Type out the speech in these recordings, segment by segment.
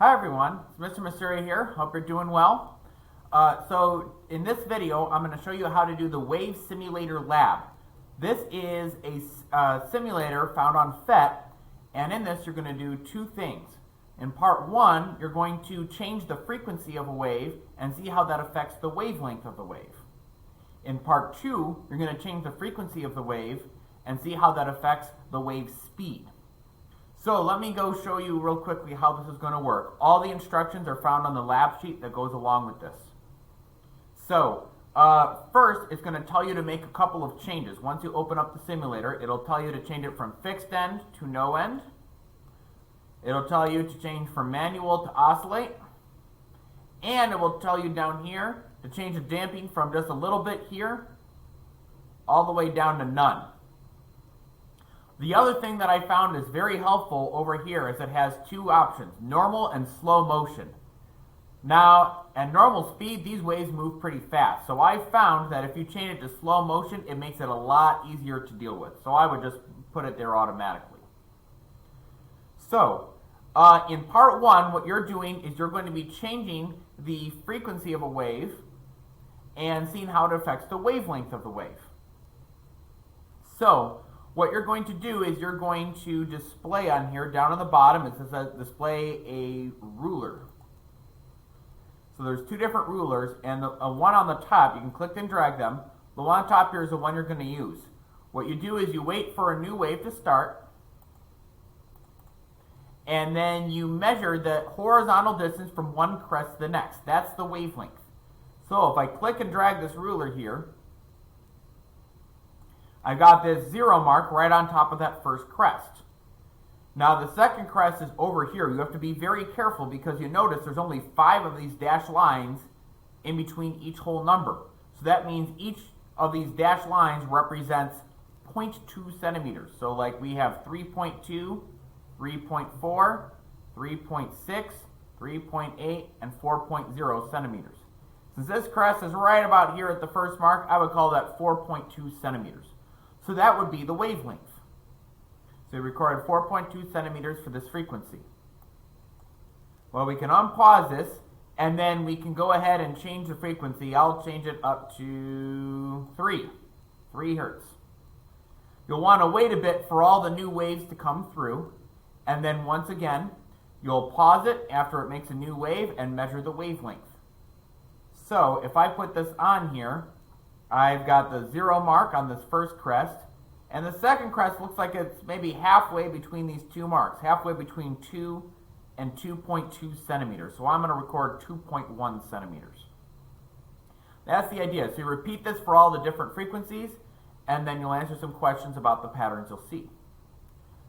Hi everyone, it's Mr. Masuri here. Hope you're doing well. So in this video, I'm going to show you how to do the Wave Simulator Lab. This is a simulator found on PhET, and in this you're going to do two things. In part one, you're going to change the frequency of a wave and see how that affects the wavelength of the wave. In part two, you're going to change the frequency of the wave and see how that affects the wave speed. So let me go show you real quickly how this is going to work. All the instructions are found on the lab sheet that goes along with this. So first, it's going to tell you to make a couple of changes. Once you open up the simulator, it'll tell you to change it from fixed end to no end. It'll tell you to change from manual to oscillate. And it will tell you down here to change the damping from just a little bit here all the way down to none. The other thing that I found is very helpful over here is it has two options, normal and slow motion. Now, at normal speed, these waves move pretty fast. So I found that if you change it to slow motion, it makes it a lot easier to deal with. So I would just put it there automatically. So, in part one, what you're doing is you're going to be changing the frequency of a wave and seeing how it affects the wavelength of the wave. So, what you're going to do is you're going to display on here, down on the bottom, it says display a ruler. So there's two different rulers, and the one on the top, you can click and drag them. The one on top here is the one you're going to use. What you do is you wait for a new wave to start, and then you measure the horizontal distance from one crest to the next. That's the wavelength. So if I click and drag this ruler here, I've got this 0 mark right on top of that first crest. Now the second crest is over here. You have to be very careful because you notice there's only 5 of these dashed lines in between each whole number. So that means each of these dashed lines represents 0.2 centimeters. So like we have 3.2, 3.4, 3.6, 3.8, and 4.0 centimeters. Since this crest is right about here at the first mark, I would call that 4.2 centimeters. So that would be the wavelength. So we recorded 4.2 centimeters for this frequency. Well, we can unpause this, and then we can go ahead and change the frequency. I'll change it up to 3 hertz. You'll want to wait a bit for all the new waves to come through, and then once again, you'll pause it after it makes a new wave and measure the wavelength. So if I put this on here, I've got the 0 mark on this first crest, and the second crest looks like it's maybe halfway between these two marks, halfway between 2 and 2.2 centimeters. So I'm going to record 2.1 centimeters. That's the idea. So you repeat this for all the different frequencies, and then you'll answer some questions about the patterns you'll see.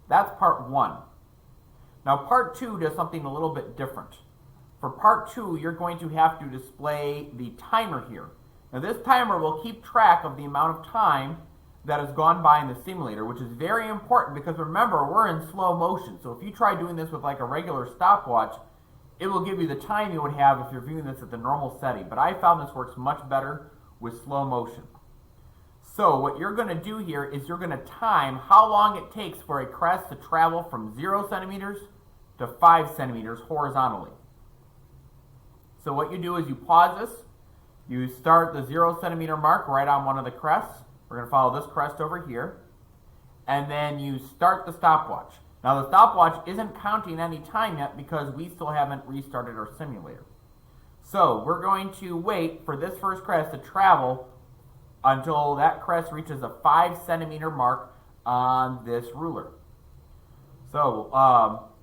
That's part one. Now part two does something a little bit different. For part two, you're going to have to display the timer here. Now this timer will keep track of the amount of time that has gone by in the simulator, which is very important because remember, we're in slow motion. So if you try doing this with like a regular stopwatch, it will give you the time you would have if you're viewing this at the normal setting. But I found this works much better with slow motion. So what you're going to do here is you're going to time how long it takes for a crest to travel from 0 centimeters to 5 centimeters horizontally. So what you do is you pause this. You start the 0 centimeter mark right on one of the crests. We're going to follow this crest over here. And then you start the stopwatch. Now the stopwatch isn't counting any time yet because we still haven't restarted our simulator. So we're going to wait for this first crest to travel until that crest reaches a 5 centimeter mark on this ruler. So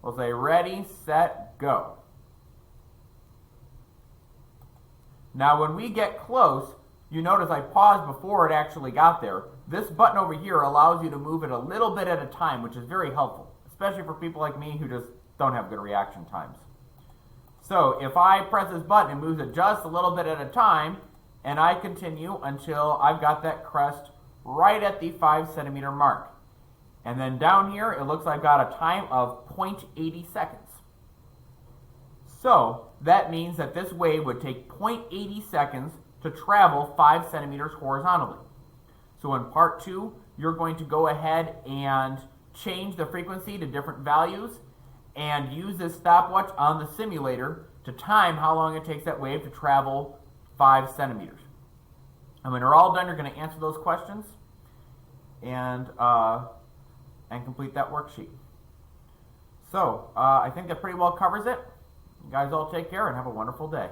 we'll say ready, set, go. Now when we get close, you notice I paused before it actually got there. This button over here allows you to move it a little bit at a time, which is very helpful, especially for people like me who just don't have good reaction times. So if I press this button, it moves it just a little bit at a time, and I continue until I've got that crest right at the 5 centimeter mark. And then down here, it looks like I've got a time of 0.80 seconds. So that means that this wave would take 0.80 seconds to travel 5 centimeters horizontally. So in part two, you're going to go ahead and change the frequency to different values and use this stopwatch on the simulator to time how long it takes that wave to travel 5 centimeters. And when you're all done, you're going to answer those questions and complete that worksheet. So I think that pretty well covers it. You guys all take care and have a wonderful day.